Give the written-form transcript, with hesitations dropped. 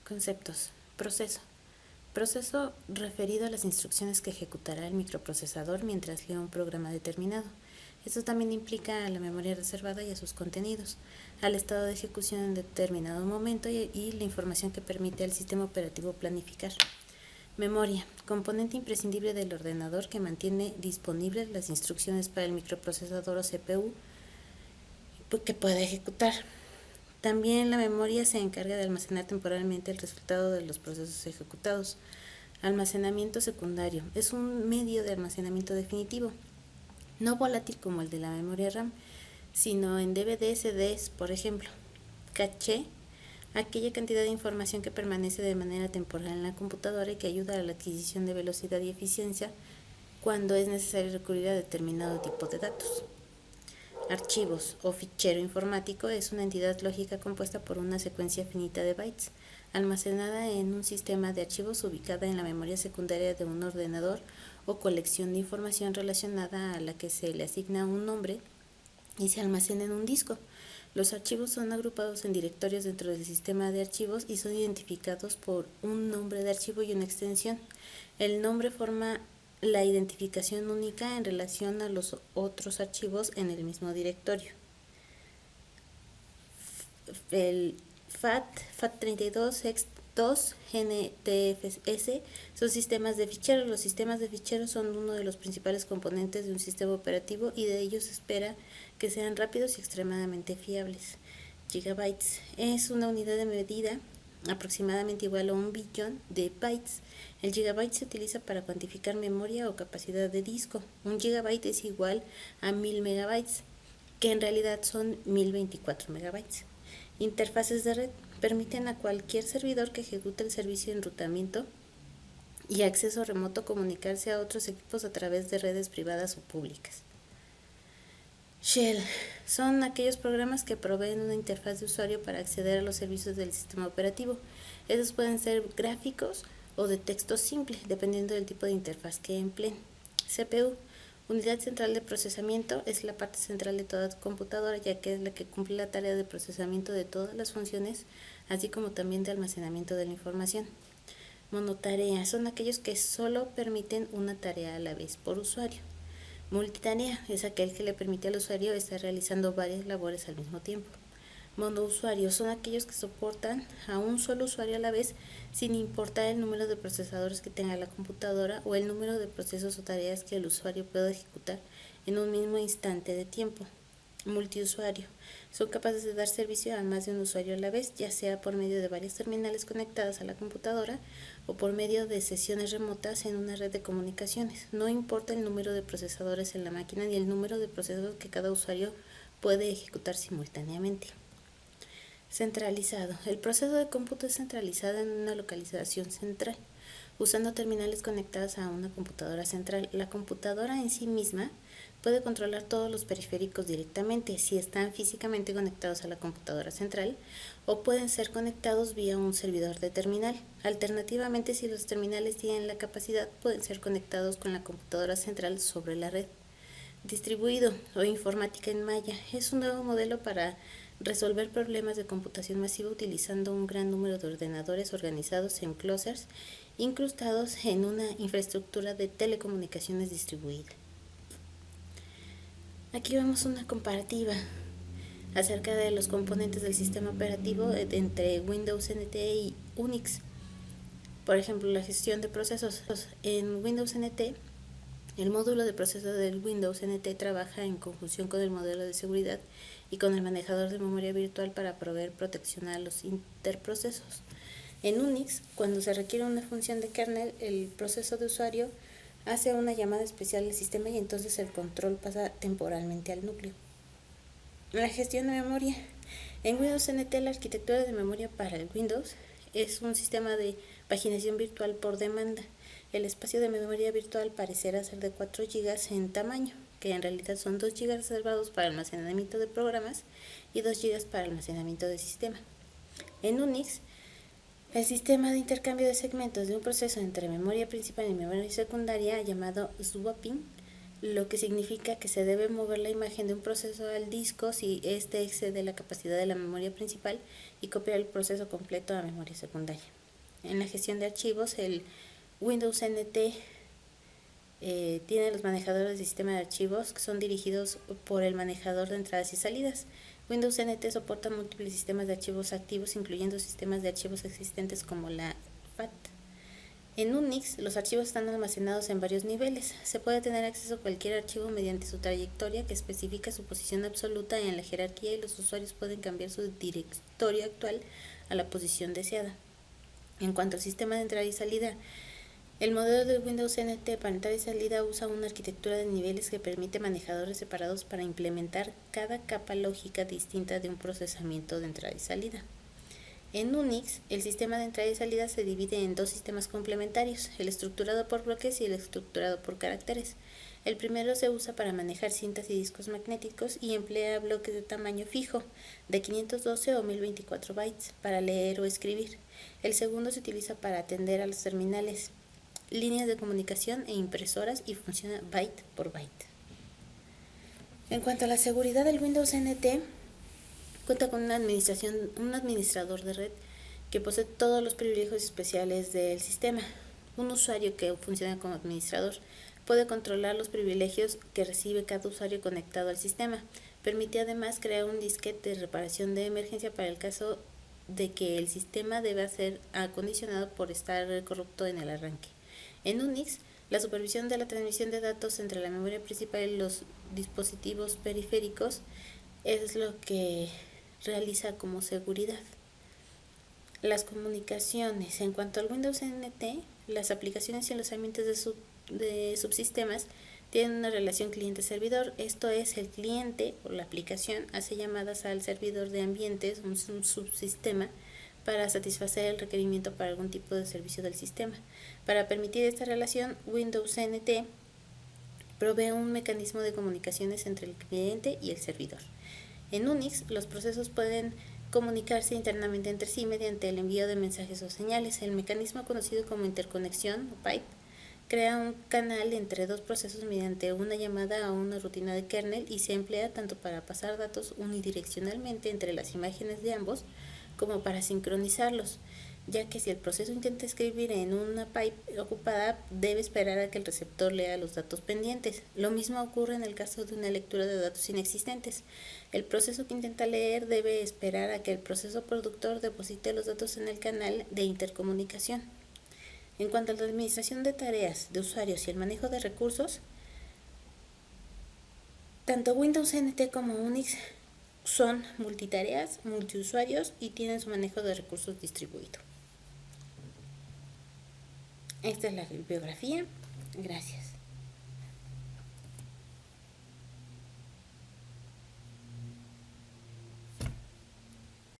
Conceptos. Proceso. Proceso referido a las instrucciones que ejecutará el microprocesador mientras lee un programa determinado. Esto también implica a la memoria reservada y a sus contenidos, al estado de ejecución en determinado momento y la información que permite al sistema operativo planificar. Memoria, componente imprescindible del ordenador que mantiene disponibles las instrucciones para el microprocesador o CPU que pueda ejecutar. También la memoria se encarga de almacenar temporalmente el resultado de los procesos ejecutados. Almacenamiento secundario es un medio de almacenamiento definitivo, no volátil como el de la memoria RAM, sino en DVD, CDs, por ejemplo. Caché, aquella cantidad de información que permanece de manera temporal en la computadora y que ayuda a la adquisición de velocidad y eficiencia cuando es necesario recurrir a determinado tipo de datos. Archivos o fichero informático es una entidad lógica compuesta por una secuencia finita de bytes, almacenada en un sistema de archivos ubicada en la memoria secundaria de un ordenador o colección de información relacionada a la que se le asigna un nombre y se almacena en un disco. Los archivos son agrupados en directorios dentro del sistema de archivos y son identificados por un nombre de archivo y una extensión. El nombre forma la identificación única en relación a los otros archivos en el mismo directorio. El FAT32, EX2, GNTFS son sistemas de ficheros. Los sistemas de ficheros son uno de los principales componentes de un sistema operativo y de ellos se espera que sean rápidos y extremadamente fiables. Gigabytes es una unidad de medida aproximadamente igual a 1 billón de bytes. El gigabyte se utiliza para cuantificar memoria o capacidad de disco. Un gigabyte es igual a 1000 megabytes, que en realidad son 1024 megabytes. Interfaces de red permiten a cualquier servidor que ejecute el servicio de enrutamiento y acceso remoto comunicarse a otros equipos a través de redes privadas o públicas. Shell son aquellos programas que proveen una interfaz de usuario para acceder a los servicios del sistema operativo. Estos pueden ser gráficos o de texto simple, dependiendo del tipo de interfaz que empleen. CPU, unidad central de procesamiento, es la parte central de toda computadora, ya que es la que cumple la tarea de procesamiento de todas las funciones, así como también de almacenamiento de la información. Monotarea son aquellos que solo permiten una tarea a la vez por usuario. Multitarea es aquel que le permite al usuario estar realizando varias labores al mismo tiempo. Monousuario son aquellos que soportan a un solo usuario a la vez sin importar el número de procesadores que tenga la computadora o el número de procesos o tareas que el usuario pueda ejecutar en un mismo instante de tiempo. Multiusuario son capaces de dar servicio a más de un usuario a la vez, ya sea por medio de varias terminales conectadas a la computadora o por medio de sesiones remotas en una red de comunicaciones. No importa el número de procesadores en la máquina ni el número de procesos que cada usuario puede ejecutar simultáneamente. Centralizado. El proceso de cómputo es centralizado en una localización central, usando terminales conectadas a una computadora central. La computadora en sí misma puede controlar todos los periféricos directamente si están físicamente conectados a la computadora central o pueden ser conectados vía un servidor de terminal. Alternativamente, si los terminales tienen la capacidad, pueden ser conectados con la computadora central sobre la red. Distribuido o informática en malla es un nuevo modelo para resolver problemas de computación masiva utilizando un gran número de ordenadores organizados en clusters incrustados en una infraestructura de telecomunicaciones distribuida. Aquí vemos una comparativa acerca de los componentes del sistema operativo entre Windows NT y Unix. Por ejemplo, la gestión de procesos. En Windows NT, el módulo de proceso del Windows NT trabaja en conjunción con el modelo de seguridad y con el manejador de memoria virtual para proveer protección a los interprocesos. En Unix, cuando se requiere una función de kernel, el proceso de usuario hace una llamada especial al sistema y entonces el control pasa temporalmente al núcleo. La gestión de memoria. En Windows NT, la arquitectura de memoria para el Windows es un sistema de paginación virtual por demanda. El espacio de memoria virtual parecerá ser de 4 GB en tamaño, que en realidad son 2 GB reservados para almacenamiento de programas y 2 GB para almacenamiento de sistema. En Unix, el sistema de intercambio de segmentos de un proceso entre memoria principal y memoria secundaria, llamado swapping, lo que significa que se debe mover la imagen de un proceso al disco si éste excede la capacidad de la memoria principal y copiar el proceso completo a memoria secundaria. En la gestión de archivos, el Windows NT tiene los manejadores de sistema de archivos que son dirigidos por el manejador de entradas y salidas. Windows NT soporta múltiples sistemas de archivos activos, incluyendo sistemas de archivos existentes como la FAT. En Unix, los archivos están almacenados en varios niveles. Se puede tener acceso a cualquier archivo mediante su trayectoria, que especifica su posición absoluta en la jerarquía, y los usuarios pueden cambiar su directorio actual a la posición deseada. En cuanto al sistema de entrada y salida, el modelo de Windows NT para entrada y salida usa una arquitectura de niveles que permite manejadores separados para implementar cada capa lógica distinta de un procesamiento de entrada y salida. En Unix, el sistema de entrada y salida se divide en dos sistemas complementarios, el estructurado por bloques y el estructurado por caracteres. El primero se usa para manejar cintas y discos magnéticos y emplea bloques de tamaño fijo, de 512 o 1024 bytes, para leer o escribir. El segundo se utiliza para atender a los terminales, líneas de comunicación e impresoras y funciona byte por byte. En cuanto a la seguridad del Windows NT, cuenta con un administrador de red que posee todos los privilegios especiales del sistema. Un usuario que funciona como administrador puede controlar los privilegios que recibe cada usuario conectado al sistema. Permite además crear un disquete de reparación de emergencia para el caso de que el sistema deba ser acondicionado por estar corrupto en el arranque. En Unix, la supervisión de la transmisión de datos entre la memoria principal y los dispositivos periféricos es lo que realiza como seguridad. Las comunicaciones. En cuanto al Windows NT, las aplicaciones y los ambientes de subsistemas tienen una relación cliente-servidor. Esto es, el cliente o la aplicación hace llamadas al servidor de ambientes, un subsistema, para satisfacer el requerimiento para algún tipo de servicio del sistema. Para permitir esta relación, Windows NT provee un mecanismo de comunicaciones entre el cliente y el servidor. En Unix, los procesos pueden comunicarse internamente entre sí mediante el envío de mensajes o señales. El mecanismo conocido como interconexión o pipe crea un canal entre dos procesos mediante una llamada a una rutina de kernel y se emplea tanto para pasar datos unidireccionalmente entre las imágenes de ambos como para sincronizarlos, ya que si el proceso intenta escribir en una pipe ocupada, debe esperar a que el receptor lea los datos pendientes. Lo mismo ocurre en el caso de una lectura de datos inexistentes. El proceso que intenta leer debe esperar a que el proceso productor deposite los datos en el canal de intercomunicación. En cuanto a la administración de tareas de usuarios y el manejo de recursos, tanto Windows NT como Unix son multitareas, multiusuarios y tienen su manejo de recursos distribuido. Esta es la bibliografía. Gracias.